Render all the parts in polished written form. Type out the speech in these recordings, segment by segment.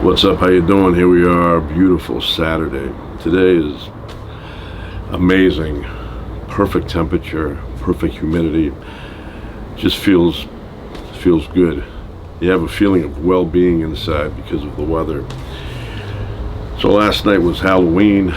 What's up? How you doing? Here we are, beautiful Saturday. Today is amazing. Perfect temperature, perfect humidity. Just feels good. You have a feeling of well-being inside because of the weather. So last night was Halloween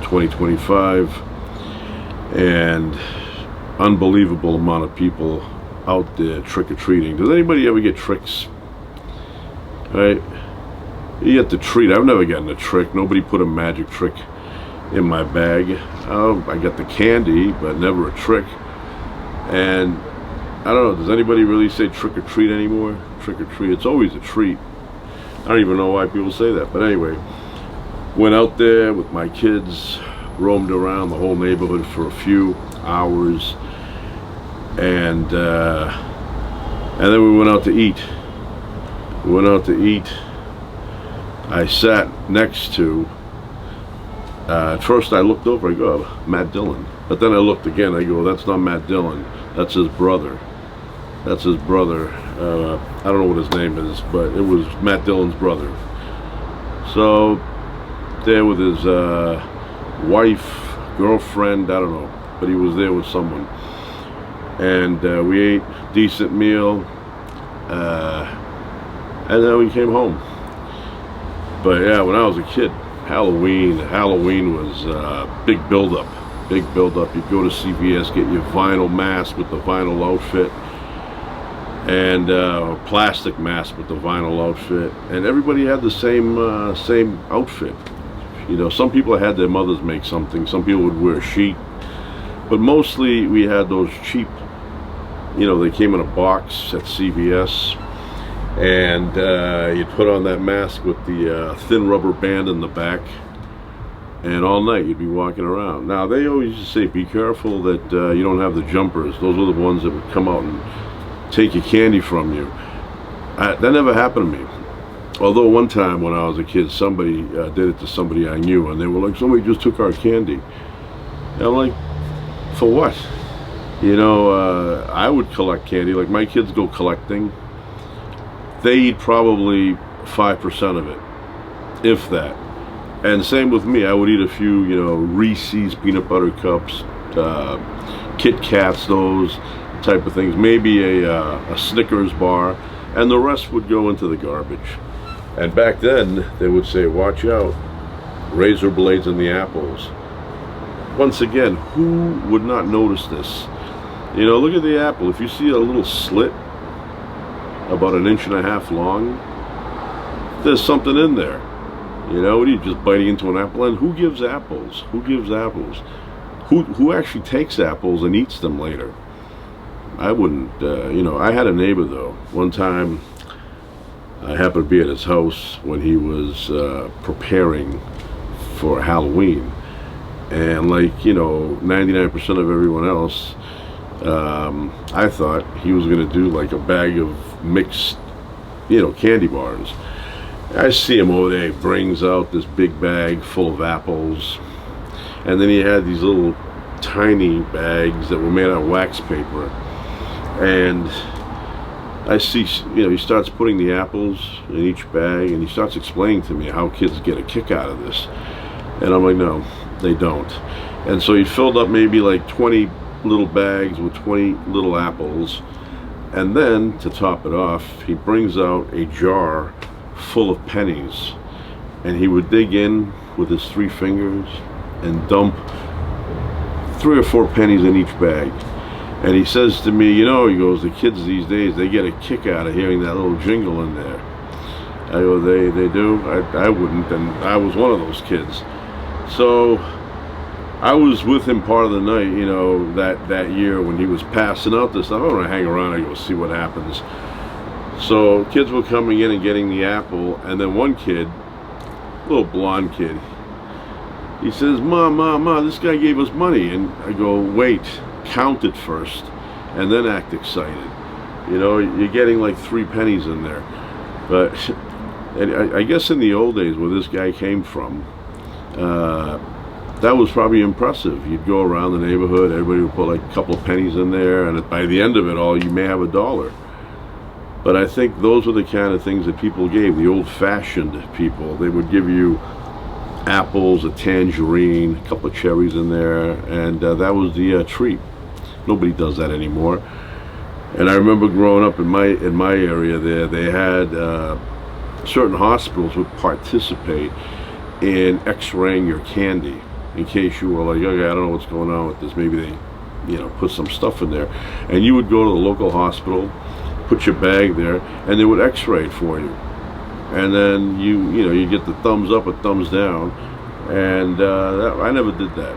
2025, and unbelievable amount of people out there trick-or-treating. Does anybody ever get tricks? Right? You get the treat. I've never gotten a trick. Nobody put a magic trick in my bag. I got the candy, but never a trick. And I don't know, does anybody really say trick or treat anymore? Trick or treat. It's always a treat. I don't even know why people say that. But anyway, went out there with my kids, roamed around the whole neighborhood for a few hours, and then we went out to eat. I sat next to, at first I looked over, I go, oh, Matt Dillon. But then I looked again, I go, that's not Matt Dillon, that's his brother. I don't know what his name is, but it was Matt Dillon's brother. So, there with his wife, girlfriend, I don't know, but he was there with someone. And we ate a decent meal, and then we came home. But yeah, when I was a kid, Halloween was big build-up. You'd go to CVS, get your vinyl mask with the vinyl outfit, and plastic mask with the vinyl outfit, and everybody had the same outfit. You know, some people had their mothers make something. Some people would wear a sheet, but mostly we had those cheap. You know, they came in a box at CVS. And you'd put on that mask with the thin rubber band in the back, and all night you'd be walking around. Now, they always used to say, be careful that you don't have the jumpers. Those are the ones that would come out and take your candy from you. That never happened to me. Although one time when I was a kid, somebody did it to somebody I knew, and they were like, somebody just took our candy. And I'm like, for what? You know, I would collect candy. Like, my kids go collecting. They eat probably 5% of it, if that. And same with me. I would eat a few, you know, Reese's peanut butter cups, Kit Kats, those type of things. Maybe a Snickers bar, and the rest would go into the garbage. And back then, they would say, watch out, razor blades in the apples. Once again, who would not notice this? You know, look at the apple. If you see a little slit about 1.5 inches long, there's something in there. You know, you're just biting into an apple. And who gives apples? Who actually takes apples and eats them later? I wouldn't. You know, I had a neighbor though. One time I happened to be at his house when he was preparing for Halloween, and like, you know, 99% of everyone else, I thought he was going to do like a bag of mixed, you know, candy bars. I see him over there. He brings out this big bag full of apples, and then he had these little tiny bags that were made out of wax paper, and I see, you know, he starts putting the apples in each bag, and he starts explaining to me how kids get a kick out of this, and I'm like, no, they don't. And so he filled up maybe like 20 little bags with 20 little apples, and then to top it off, he brings out a jar full of pennies, and he would dig in with his 3 fingers and dump 3 or 4 pennies in each bag. And he says to me, you know, he goes, the kids these days, they get a kick out of hearing that little jingle in there. I go, they do? I wouldn't, and I was one of those kids. So I was with him part of the night, you know, that year when he was passing out this stuff. I want to hang around and go see what happens. So kids were coming in and getting the apple, and then one kid, little blonde kid, he says, Ma, this guy gave us money. And I go, wait, count it first, and then act excited. You know, you're getting like 3 pennies in there. But and I guess in the old days where this guy came from, that was probably impressive. You'd go around the neighborhood, everybody would put like a couple of pennies in there, and by the end of it all, you may have $1. But I think those were the kind of things that people gave, the old-fashioned people. They would give you apples, a tangerine, a couple of cherries in there, and that was the treat. Nobody does that anymore. And I remember growing up in my area there, they had certain hospitals would participate in x-raying your candy in case you were like, okay, I don't know what's going on with this. Maybe they, put some stuff in there. And you would go to the local hospital, put your bag there, and they would x-ray it for you. And then you get the thumbs up or thumbs down. And I never did that.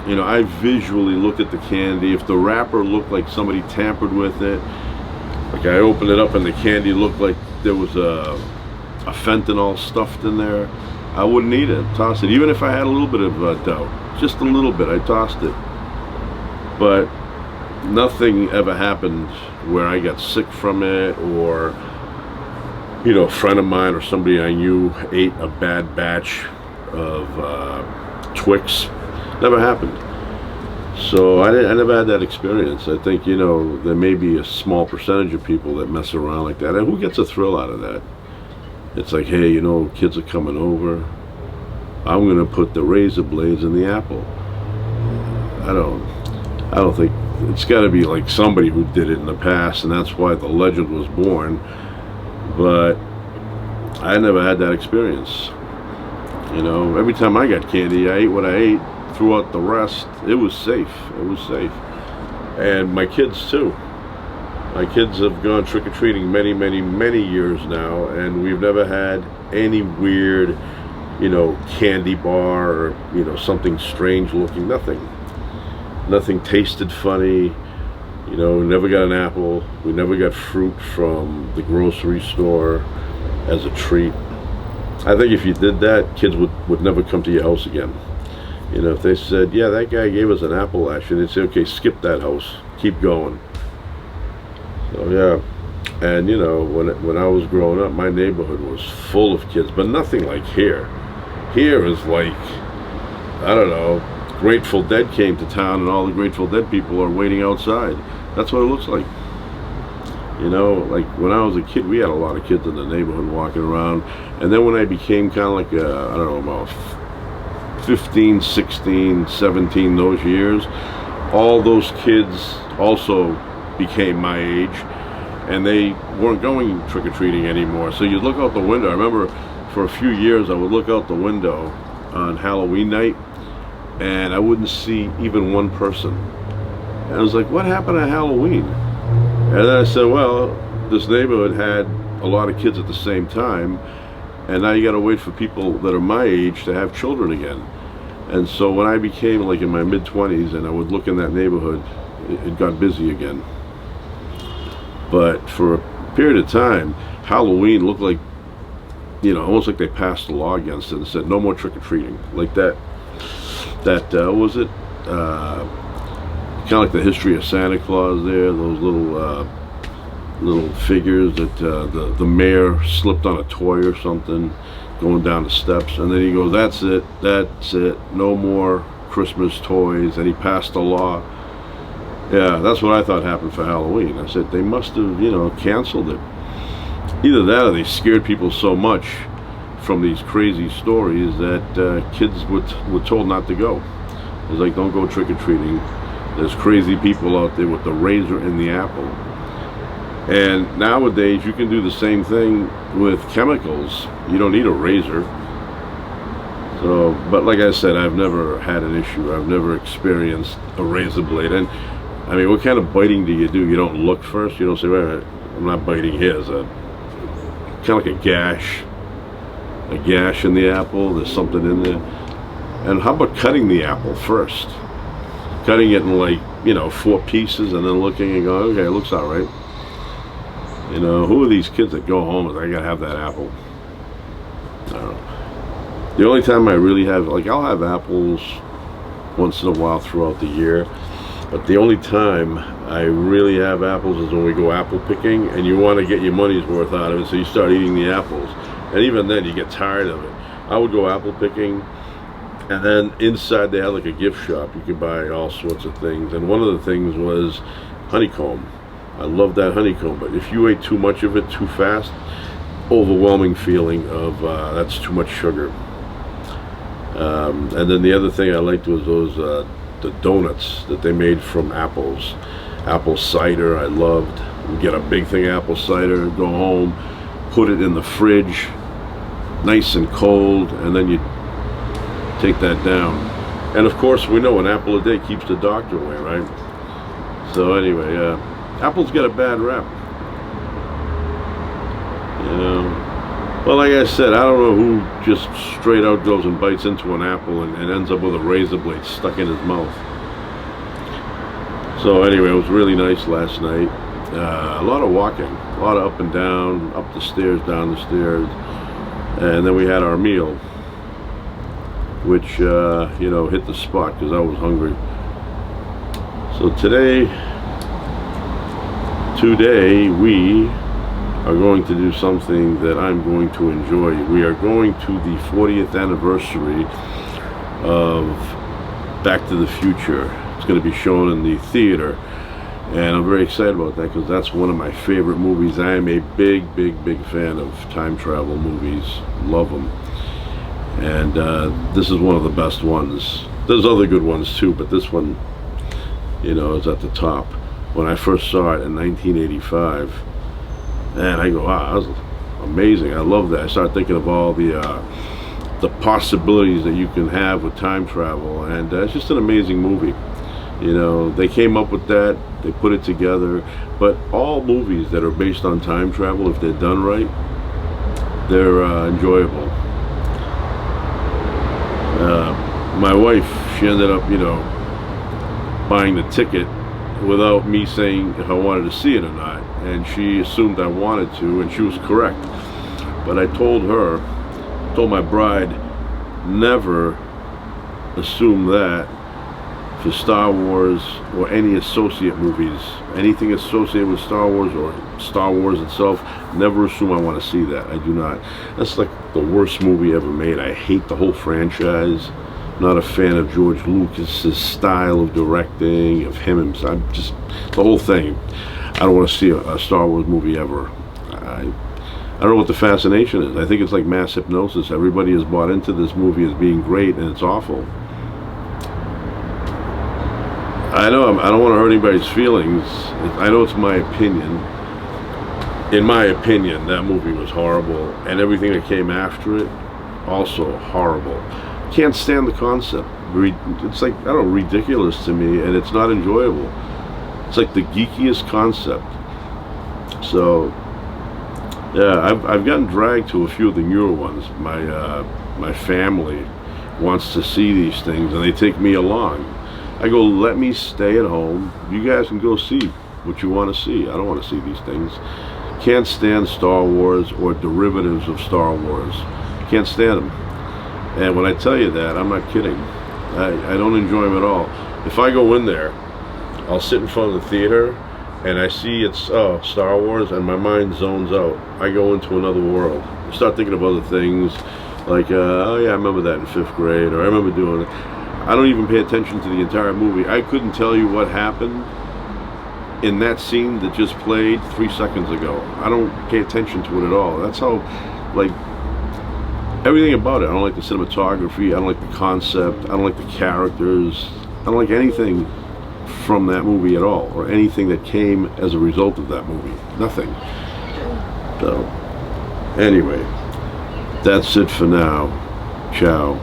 I visually looked at the candy. If the wrapper looked like somebody tampered with it, like I opened it up and the candy looked like there was a fentanyl stuffed in there, I wouldn't eat it, toss it. Even if I had a little bit of doubt, just a little bit, I tossed it. But nothing ever happened where I got sick from it, or a friend of mine or somebody I knew ate a bad batch of Twix. Never happened. So I never had that experience. I think, there may be a small percentage of people that mess around like that. And who gets a thrill out of that? It's like, hey, kids are coming over. I'm going to put the razor blades in the apple. I don't think, it's got to be like somebody who did it in the past, and that's why the legend was born. But I never had that experience. Every time I got candy, I ate what I ate. Throughout the rest, it was safe. It was safe. And my kids too. My kids have gone trick-or-treating many, many, many years now, and we've never had any weird, candy bar or, something strange looking. Nothing tasted funny. We never got an apple. We never got fruit from the grocery store as a treat. I think if you did that, kids would never come to your house again. If they said, yeah, that guy gave us an apple last year, they'd say, okay, skip that house, keep going. So yeah, and when I was growing up, my neighborhood was full of kids, but nothing like here. Here is like, I don't know, Grateful Dead came to town and all the Grateful Dead people are waiting outside. That's what it looks like. Like when I was a kid, we had a lot of kids in the neighborhood walking around. And then when I became kind of like, I don't know, about 15, 16, 17, those years, all those kids also became my age, and they weren't going trick-or-treating anymore. So you'd look out the window. I remember for a few years I would look out the window on Halloween night, and I wouldn't see even one person. And I was like, what happened to Halloween? And then I said, well, this neighborhood had a lot of kids at the same time, and now you got to wait for people that are my age to have children again. And so when I became like in my mid-20s and I would look in that neighborhood, it got busy again. But for a period of time, Halloween looked like, almost like they passed a law against it and said no more trick-or-treating. Like that what was it? Kind of like the history of Santa Claus there, those little figures that the mayor slipped on a toy or something going down the steps, and then he goes, that's it, no more Christmas toys, and he passed a law. Yeah, that's what I thought happened for Halloween. I said they must have canceled it. Either that or they scared people so much from these crazy stories that kids were told not to go. It was like, don't go trick-or-treating. There's crazy people out there with the razor in the apple. And nowadays you can do the same thing with chemicals. You don't need a razor. So, but like I said, I've never had an issue. I've never experienced a razor blade. And I mean, what kind of biting do? You don't look first. You don't say, well, I'm not biting here. It's kind of like a gash in the apple. There's something in there. And how about cutting the apple first? Cutting it in like 4 pieces and then looking and going, okay, it looks all right. Who are these kids that go home and I gotta have that apple? I don't know. The only time I really have, like, I'll have apples once in a while throughout the year, but the only time I really have apples is when we go apple picking, and you want to get your money's worth out of it, so you start eating the apples, and even then you get tired of it. I would go apple picking, and then inside they had like a gift shop. You could buy all sorts of things, and one of the things was honeycomb. I love that honeycomb, but if you ate too much of it too fast, overwhelming feeling of that's too much sugar. And then the other thing I liked was those the donuts that they made from apples. Apple cider I loved. We get a big thing of apple cider, go home, put it in the fridge, nice and cold, and then you take that down. And of course, we know an apple a day keeps the doctor away, right? So anyway, apples get a bad rap. You know. Well, like I said, I don't know who just straight out goes and bites into an apple and ends up with a razor blade stuck in his mouth. So anyway, it was really nice last night. A lot of walking, a lot of up and down, up the stairs, down the stairs. And then we had our meal, which, you know, hit the spot because I was hungry. So today we are going to do something that I'm going to enjoy. We are going to the 40th anniversary of Back to the Future. It's going to be shown in the theater, and I'm very excited about that because that's one of my favorite movies. I am a big fan of time travel movies. Love them. And this is one of the best ones. There's other good ones too, but this one, you know, is at the top. When I first saw it in 1985, and I go, wow, that was amazing. I love that. I started thinking of all the possibilities that you can have with time travel, and it's just an amazing movie. You know, they came up with that, they put it together, but all movies that are based on time travel, if they're done right, they're enjoyable. My wife, she ended up, you know, buying the ticket without me saying if I wanted to see it or not, and she assumed I wanted to, and she was correct. But I told my bride, never assume that for Star Wars or any associate movies, anything associated with Star Wars or Star Wars itself, never assume I want to see that. I do not. That's like the worst movie ever made. I hate the whole franchise. Not a fan of George Lucas's style of directing, of him himself. I'm just, the whole thing. I don't want to see a Star Wars movie ever. I don't know what the fascination is. I think it's like mass hypnosis. Everybody has bought into this movie as being great, and it's awful. I know I don't want to hurt anybody's feelings. I know it's my opinion. In my opinion, that movie was horrible, and everything that came after it, also horrible. Can't stand the concept. It's like, I don't know, ridiculous to me, and it's not enjoyable. It's like the geekiest concept. So yeah, I've gotten dragged to a few of the newer ones. My family wants to see these things, and they take me along. I go, let me stay at home. You guys can go see what you want to see. I don't want to see these things. Can't stand Star Wars or derivatives of Star Wars. Can't stand them. And when I tell you that, I'm not kidding. I don't enjoy them at all. If I go in there, I'll sit in front of the theater and I see it's Star Wars, and my mind zones out. I go into another world. I start thinking of other things, like, oh yeah, I remember that in 5th grade, or I remember doing it. I don't even pay attention to the entire movie. I couldn't tell you what happened in that scene that just played 3 seconds ago. I don't pay attention to it at all. That's how, like, everything about it. I don't like the cinematography. I don't like the concept. I don't like the characters. I don't like anything from that movie at all, or anything that came as a result of that movie. Nothing. So, anyway, that's it for now. Ciao.